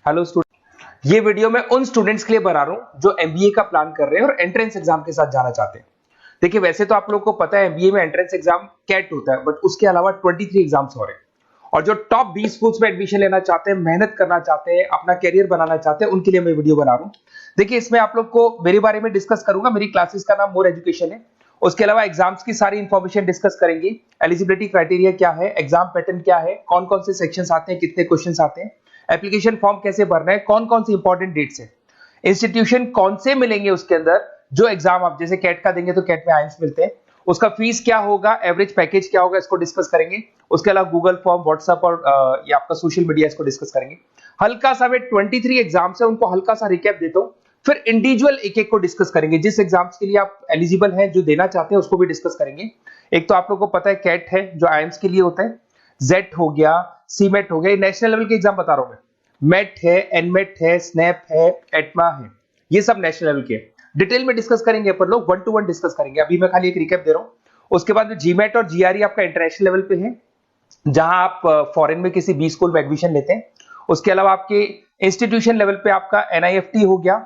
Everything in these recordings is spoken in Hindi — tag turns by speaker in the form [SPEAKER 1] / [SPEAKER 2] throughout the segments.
[SPEAKER 1] हेलो स्टूडेंट, ये वीडियो मैं उन स्टूडेंट्स के लिए बना रहा हूं जो एमबीए का प्लान कर रहे हैं और एंट्रेंस एग्जाम के साथ जाना चाहते हैं। देखिए, वैसे तो आप लोगों को पता है एमबीए में एंट्रेंस एग्जाम कैट होता है, बट उसके अलावा 23 एग्जाम्स और हैं। और जो टॉप 20 स्कूल्स में एडमिशन लेना चाहते हैं, मेहनत करना चाहते हैं, अपना कैरियर बनाना चाहते हैं, उनके लिए मैं वीडियो बना रहा हूं। देखिए, इसमें आप लोग को मेरे बारे में डिस्कस करूंगा। मेरी क्लासेस का नाम मोर एजुकेशन है। उसके अलावा एग्जाम्स की सारी इंफॉर्मेशन डिस्कस करेंगे। एलिजिबिलिटी क्राइटेरिया क्या है, एग्जाम पैटर्न क्या है, कौन कौन से सेक्शंस आते हैं, कितने क्वेश्चंस आते हैं, एप्लीकेशन फॉर्म कैसे भरना है, कौन कौन सी इंपॉर्टेंट डेट्स है, इंस्टीट्यूशन कौन से मिलेंगे उसके अंदर, जो एग्जाम आप जैसे कैट का देंगे तो कैट में आइम्स मिलते हैं, उसका फीस क्या होगा, एवरेज पैकेज क्या होगा, इसको डिस्कस करेंगे। उसके अलावा गूगल फॉर्म, व्हाट्सएप और ये आपका सोशल मीडिया, इसको डिस्कस करेंगे। हल्का सा मैं 23 एग्जाम्स है उनको हल्का सा रिकैप देता हूं, फिर इंडिविजुअल एक एक को डिस्कस करेंगे। जिस एग्जाम्स के लिए आप एलिजिबल हैं, जो देना चाहते हैं, उसको भी डिस्कस करेंगे। एक तो आप लोगों को पता है कैट है जो आइम्स के लिए होता है, जेट हो गया, सीमेट हो गया, नेशनल लेवल के एग्जाम बता रहा हूं मैं। मेट है, एनमेट है, स्नैप है, एटमा है, ये सब नेशनल लेवल के। डिटेल में डिस्कस करेंगे अपन लोग, 1 to 1 डिस्कस करेंगे। अभी मैं खाली एक रिकैप दे रहा हूं। उसके बाद में जीमेट और जीआरई आपका इंटरनेशनल लेवल पे है, जहां आप फॉरेन में किसी बी स्कूल में एडमिशन लेते हैं। उसके अलावा आपके इंस्टीट्यूशन लेवल पे आपका एनआईएफटी हो गया,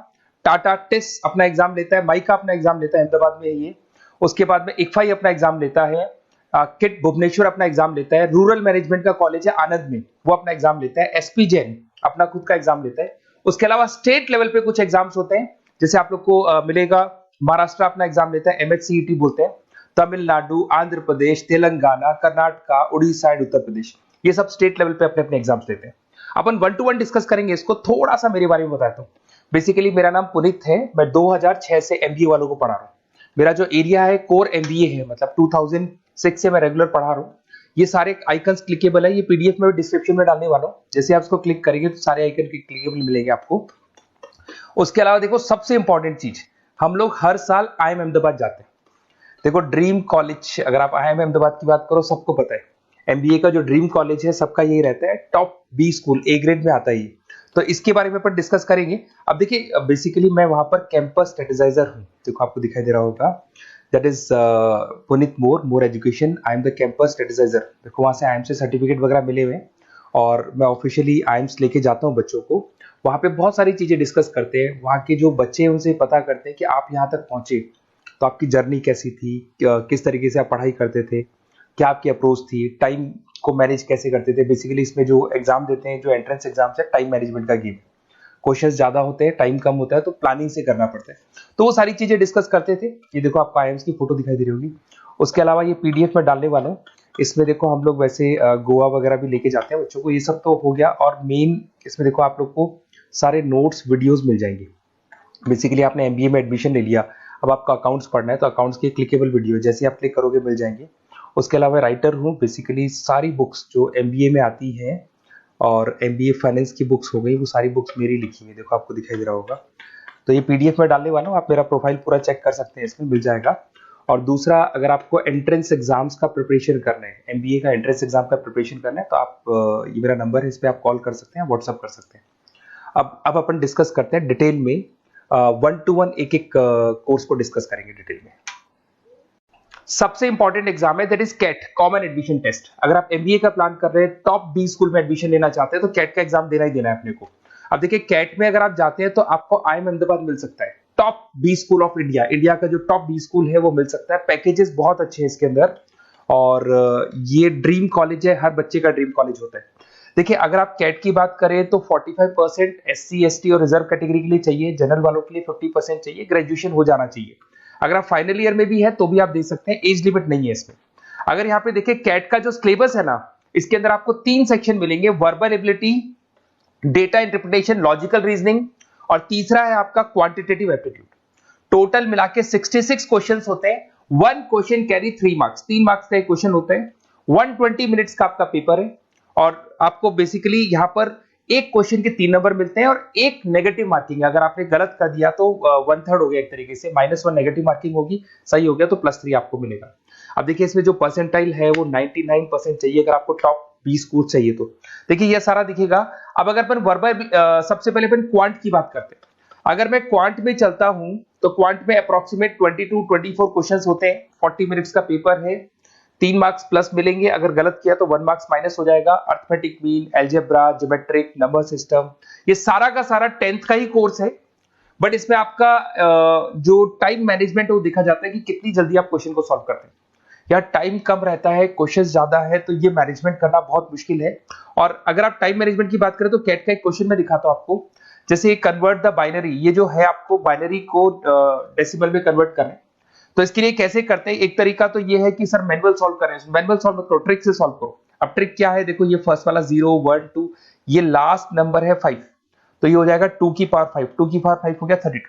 [SPEAKER 1] टाटा टेस्ट अपना एग्जाम लेता है, माइका अपना एग्जाम लेता है अहमदाबाद में ये। उसके बाद में इक्फाई अपना एग्जाम लेता है, किट भुवनेश्वर अपना एग्जाम लेता है, रूरल मैनेजमेंट का कॉलेज है आनंद में, वो अपना एग्जाम लेता है, एसपी जैन अपना खुद का एग्जाम लेता है। उसके अलावा स्टेट लेवल पे कुछ एग्जाम्स होते हैं, जैसे आप लोग को मिलेगा महाराष्ट्र अपना एग्जाम लेता है, एमएचसीईटी बोलते हैं, तमिलनाडु, आंध्र प्रदेश, तेलंगाना, कर्नाटका, उड़ीसा एंड उत्तर प्रदेश, ये सब स्टेट लेवल पे अपने अपने एग्जाम्स लेते हैं। अपन 1 to 1 डिस्कस करेंगे इसको। थोड़ा सा मेरे बारे में बताता हूँ। बेसिकली मेरा नाम पुनीत है, मैं 2006 से एमबीए वालों को पढ़ा रहा हूँ। मेरा जो एरिया है कोर एमबीए है, मतलब 2006 से मैं रेगुलर पढ़ा रहा हूँ। ये सारे आइकन्स क्लिकेबल है, ये पीडीएफ में डिस्क्रिप्शन में डालने वाला हूँ। जैसे आप इसको क्लिक करेंगे तो सारे आइकन क्लिकेबल मिलेंगे आपको। उसके अलावा देखो, सबसे इंपॉर्टेंट चीज, हम लोग हर साल आईएम अहमदाबाद जाते हैं। देखो, ड्रीम कॉलेज, अगर आप आईएम अहमदाबाद की बात करो, सबको पता है एमबीए का जो ड्रीम कॉलेज है सबका यही रहता है, top B school, A grade में आता है ये। तो इसके बारे में अपन डिस्कस करेंगे। अब देखिए, बेसिकली मैं वहां पर कैंपस स्ट्रेटेजाइजर हूँ। देखो, आपको दिखाई दे रहा होगा, that is Puneet More education, I am the campus strategizer. देखो, वहां से आईएम से सर्टिफिकेट वगैरह मिले हुए हैं और मैं ऑफिशियली आईएम्स लेके जाता हूँ बच्चों को। वहां पे बहुत सारी चीजें डिस्कस करते हैं, वहां के जो बच्चे हैं उनसे पता करते हैं कि आप यहाँ तक पहुंचे तो आपकी जर्नी कैसी थी, किस तरीके से आप पढ़ाई करते थे, क्या आपकी अप्रोच थी, टाइम को मैनेज कैसे करते थे। बेसिकली इसमें जो एग्जाम देते हैं, जो एंट्रेंस एग्जाम है, टाइम मैनेजमेंट का गेम। क्वेश्चंस ज्यादा होते हैं, टाइम कम होता है, तो प्लानिंग से करना पड़ता है। तो वो सारी चीजें डिस्कस करते थे। ये देखो, आपको आईएम्स की फोटो दिखाई दे रही होगी। उसके अलावा ये पीडीएफ में डालने वाला हूँ। इसमें देखो, हम लोग वैसे गोवा वगैरह भी लेके जाते हैं बच्चों को। ये सब तो हो गया। और मेन इसमें देखो, आप लोग को सारे नोट्स, वीडियोस मिल जाएंगे। बेसिकली आपने एमबीए में एडमिशन ले लिया, अब आपका अकाउंट्स पढ़ना है, तो अकाउंट्स की क्लिकेबल वीडियो जैसे आप क्लिक करोगे मिल जाएंगे। उसके अलावा राइटर हूँ, बेसिकली सारी बुक्स जो एमबीए में आती हैं और एमबीए फाइनेंस की बुक्स हो गई, वो सारी बुक्स मेरी लिखी हुई, देखो आपको दिखाई दे रहा होगा। तो ये पीडीएफ में डालने वाला हूँ, आप मेरा प्रोफाइल पूरा चेक कर सकते हैं, इसमें मिल जाएगा। और दूसरा, अगर आपको एंट्रेंस एग्जाम्स का प्रिपरेशन करना है, एमबीए का एंट्रेंस एग्जाम का प्रिपरेशन करना है, तो आप ये मेरा नंबर है, इस पर आप कॉल कर सकते हैं, व्हाट्सअप कर सकते हैं। अब अपन डिस्कस करते हैं डिटेल में, 1 to 1 एक एक कोर्स को डिस्कस करेंगे डिटेल में। सबसे इंपॉर्टेंट एग्जाम है, that is CAT, common admission test. अगर आप एमबीए का प्लान कर रहे हैं, टॉप बी स्कूल में एडमिशन लेना चाहते हैं, तो कैट का एग्जाम देना ही देना है अपने को। अब देखिए, कैट में अगर आप जाते हैं तो आपको आईएम अहमदाबाद मिल सकता है, top B school of India, India का जो टॉप बी स्कूल है वो मिल सकता है। पैकेजेस बहुत अच्छे हैं इसके अंदर, और ये ड्रीम कॉलेज है, हर बच्चे का ड्रीम कॉलेज होता है। देखिए, अगर आप कैट की बात करें तो 45% एससी एसटी और रिजर्व कैटेगरी के लिए चाहिए, जनरल वालों के लिए 50% चाहिए, ग्रेजुएशन हो जाना चाहिए। अगर आप फाइनल ईयर में भी है तो भी आप दे सकते हैं, एज लिमिट नहीं है इसमें। अगर यहाँ पे देखिए, कैट का जो सिलेबस है ना, इसके अंदर आपको 3 सेक्शन मिलेंगे, verbal ability, data interpretation, logical reasoning, और तीसरा है आपका क्वांटिटेटिव एप्टीट्यूड। टोटल मिला के 66 क्वेश्चंस होते हैं। 1 क्वेश्चन कैरी 3 मार्क्स, 3 मार्क्स का एक क्वेश्चन होता है। 120 मिनट्स का आपका पेपर है, और आपको बेसिकली यहाँ पर एक क्वेश्चन के 3 नंबर मिलते हैं और एक नेगेटिव मार्किंग है। अगर आपने गलत कर दिया तो 1/3 हो गया, एक तरीके से -1 नेगेटिव मार्किंग होगी, सही हो गया तो +3 आपको मिलेगा। अब देखिए, इसमें जो परसेंटाइल है वो 99% चाहिए, अगर आपको टॉप 20 स्कोर चाहिए तो। देखिए, ये सारा दिखेगा। अब अगर अपन वर्बल, सबसे पहले अपन क्वांट की बात करते हैं। अगर मैं क्वांट में चलता हूं तो क्वांट में अप्रोक्सीमेट 22-24 क्वेश्चंस होते हैं, 40 मिनट्स का पेपर है। 3 मार्क्स प्लस मिलेंगे, अगर गलत किया तो 1 मार्क्स माइनस हो जाएगा। Arithmetic mean, algebra, geometric, number system, ये सारा का सारा 10th का ही कोर्स है, बट इसमें आपका जो टाइम मैनेजमेंट है वो देखा जाता है कि कितनी जल्दी आप क्वेश्चन को सॉल्व करते हैं। या टाइम कम रहता है, क्वेश्चन ज्यादा है, तो ये मैनेजमेंट करना बहुत मुश्किल है। और अगर आप टाइम मैनेजमेंट की बात करें तो कैट का एक क्वेश्चन मैं दिखाता हूं आपको। जैसे कन्वर्ट द बाइनरी, ये जो है आपको बाइनरी को डेसिमल में कन्वर्ट करना है, तो इसके लिए कैसे करते हैं? एक तरीका तो ये है कि सर मैनुअल सॉल्व करें, मैनुअल सॉल्व करो, ट्रिक से सॉल्व करो। अब ट्रिक क्या है? देखो, ये फर्स्ट वाला 0 1 2, ये लास्ट नंबर है 5, तो ये हो जाएगा 2 की पावर 5, 2 की पावर 5 हो गया 32।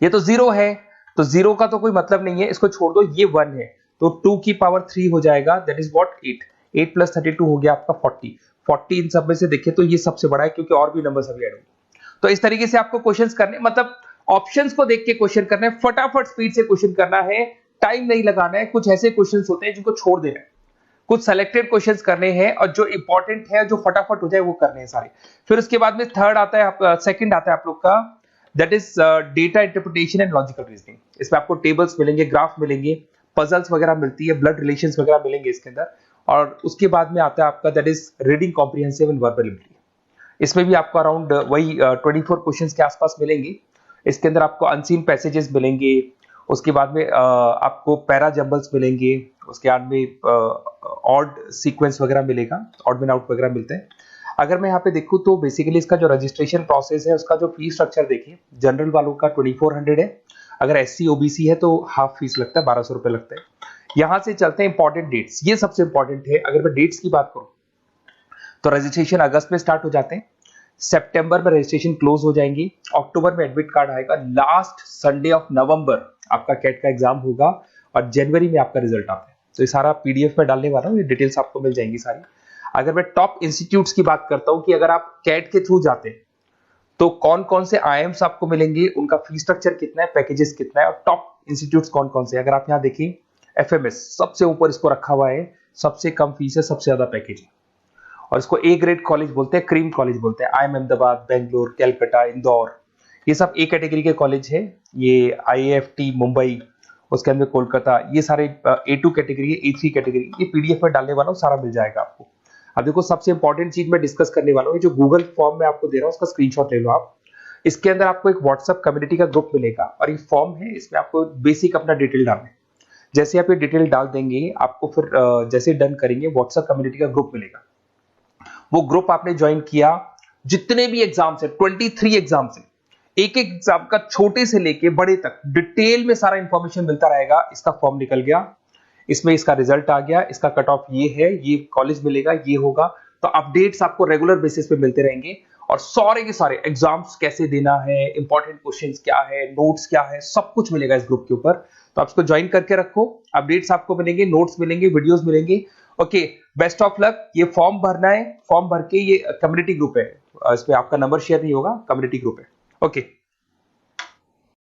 [SPEAKER 1] ये तो 0 है, तो 0 का तो कोई मतलब नहीं है, इसको छोड़ दो। ये 1 है, तो 2 की पावर 3 हो जाएगा, दैट इज व्हाट 8। 8 प्लस 32 हो गया आपका 40। 40 इन सब में से देखें तो ये सबसे बड़ा है, क्योंकि और भी नंबर अभी ऐड होंगे। तो इस तरीके से आपको क्वेश्चंस करने, मतलब ऑप्शंस को देख के क्वेश्चन करना है, फटाफट स्पीड से क्वेश्चन करना है, टाइम नहीं लगाना है। कुछ ऐसे क्वेश्चंस होते हैं जिनको छोड़ देना है, कुछ सेलेक्टेड क्वेश्चंस करने हैं, और जो इंपॉर्टेंट है, जो फटाफट हो जाए, वो करने हैं सारे। फिर उसके बाद में थर्ड आता है, सेकंड आता है आप लोग का, that is data interpretation and logical reasoning. इसमें आपको टेबल्स मिलेंगे, ग्राफ मिलेंगे, पजल्स वगैरह मिलती है, ब्लड रिलेशंस वगैरह मिलेंगे इसके अंदर। और उसके बाद में आता है आपका that is reading comprehensive and verbal ability. इसमें भी आपको अराउंड वही 24 क्वेश्चंस के आसपास मिलेंगे। इसके अंदर आपको अनसीन पैसेजेस मिलेंगे, उसके बाद में आपको पैरा जंबल्स मिलेंगे, उसके बाद में ऑड सीक्वेंस वगैरह मिलेगा, ऑड मैन आउट वगैरह मिलते हैं। अगर मैं यहाँ पे देखूँ तो बेसिकली इसका जो रजिस्ट्रेशन प्रोसेस है, उसका जो फीस स्ट्रक्चर देखिए, जनरल वालों का 2400 है, अगर SC OBC है तो हाफ फीस लगता है, 1200 रुपए लगता है। यहाँ से चलते हैं इंपॉर्टेंट डेट्स, ये सबसे इंपॉर्टेंट है। अगर मैं डेट्स की बात करूँ तो रजिस्ट्रेशन अगस्त में स्टार्ट हो जाते हैं, सितंबर में रजिस्ट्रेशन क्लोज हो जाएंगी, अक्टूबर में एडमिट कार्ड आएगा, लास्ट संडे ऑफ नवंबर आपका कैट का एग्जाम होगा, और जनवरी में आपका रिजल्ट आता है। तो ये सारा PDF में डालने वाला हूँ, ये डिटेल्स आपको मिल जाएंगी सारी। अगर मैं टॉप इंस्टीट्यूट्स की बात करता हूँ कि अगर आप कैट के थ्रू जाते हैं तो कौन कौन से IIMs आपको मिलेंगे, उनका फीस स्ट्रक्चर कितना है, पैकेजेस कितना है, और टॉप इंस्टीट्यूट्स कौन कौन से। अगर आप यहाँ देखिए, FMS सबसे ऊपर इसको रखा हुआ है, सबसे कम फीस है, सबसे ज्यादा पैकेज है, और इसको A ग्रेड कॉलेज बोलते हैं, क्रीम कॉलेज बोलते हैं। IIM अहमदाबाद, बेंगलोर, कैलकाटा, इंदौर, ये सब A कैटेगरी के कॉलेज है। ये IIFT मुंबई, उसके अंदर कोलकाता, ये सारे A2 कैटेगरी है, A3 कैटेगरी। ये PDF में डालने वाला हूँ, सारा मिल जाएगा आपको। अब देखो, सबसे इंपॉर्टेंट चीज मैं डिस्कस करने वाला हूँ, जो गूगल फॉर्म में आपको दे रहा हूँ, उसका स्क्रीनशॉट ले लो आप। इसके अंदर आपको एक व्हाट्सएप कम्युनिटी का ग्रुप मिलेगा, और ये फॉर्म है, इसमें आपको बेसिक अपना डिटेल डालना है। जैसे आप ये डिटेल डाल देंगे, आपको फिर जैसे डन करेंगे, व्हाट्सएप कम्युनिटी का ग्रुप मिलेगा। वो ग्रुप आपने ज्वाइन किया, जितने भी एग्जाम्स है, 23 एग्जाम्स है, एक एक एग्जाम का छोटे से लेके बड़े तक डिटेल में सारा इंफॉर्मेशन मिलता रहेगा। इसका फॉर्म निकल गया, इसमें इसका रिजल्ट आ गया, इसका कट ऑफ ये है, ये कॉलेज मिलेगा, ये होगा। तो अपडेट्स आपको रेगुलर बेसिस पे मिलते रहेंगे, और सारे के सारे एग्जाम्स कैसे देना है, इंपॉर्टेंट क्वेश्चंस क्या है, नोट्स क्या है, सब कुछ मिलेगा इस ग्रुप के ऊपर। तो आप इसको ज्वाइन करके रखो, अपडेट्स आपको मिलेंगे, नोट्स मिलेंगे, वीडियोस मिलेंगे। Okay, best of luck. ये फॉर्म भरना है, फॉर्म भर के, ये कम्युनिटी ग्रुप है, इस पे आपका नंबर शेयर नहीं होगा, कम्युनिटी ग्रुप है। ओके।